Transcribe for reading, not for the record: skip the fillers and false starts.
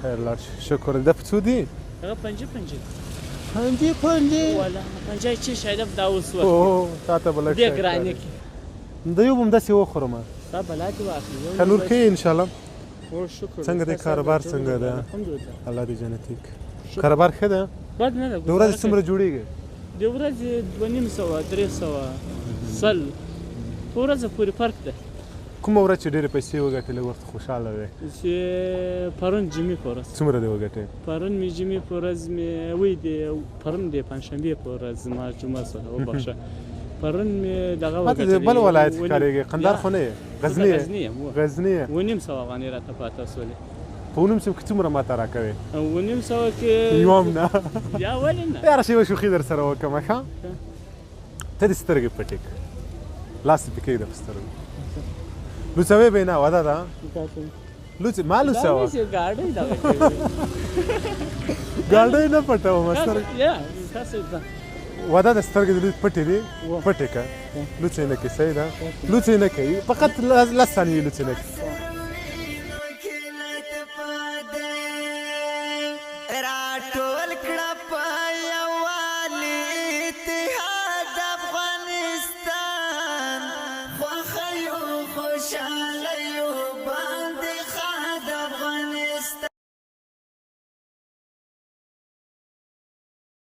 خیر لاړ شي شکر د په څو دي هغه پنجه پنجې والا پنجه چې شاید دا اوس وخت اوه تا ته به لږ دې ګرانې کې د یو به همداسې وخورم دا بلا دې واخلي ښه نور ښه یې انشاءالله او شکر څنګه دی کاروبار څنګه ده الحمدلله الله دې جنتي کړي کاروبار ښه ده بد نه ده د ورځې څومره جوړېږي د ورځې 2500 300 سل په ورځ پورې فرق ده کومه ورځ چې ډېرې پیسې وګټلې ورته خوشحاله دی چې پرون جمعې په ورځ څومره دې وګټې پرون مې جمعې په ورځ مې وی دی پرون دی پنجشنبې په ورځ ما جمعه سره وبخښه پرون مې دغه ماته د بل ولایت ښکارېږي قندهار خو نه یې غزني یې غزني یې 2500 افغانۍ راته پاته شولې په 2500 کې څومره ماته راکوې 2500 کې یو هم نه یا ولې نه یاره شیوه شوخي در سره وکړم ښه ته دې سترګې پټې کړه لاس دې پکې کېږده په سترګو لوڅوې به یې نه وده ده لوڅې ما لوڅوه ګاډۍ نه پټوم سترګې وده د سترګې د لوڅ پټې دي پټې کړه لوڅې نه کوي صحیح ده لوڅې نه کوي فقط لس ثانیې لوڅې نه کوي راټول کړه په یووالي اتحاد افغانستان خوښ یو خوشحال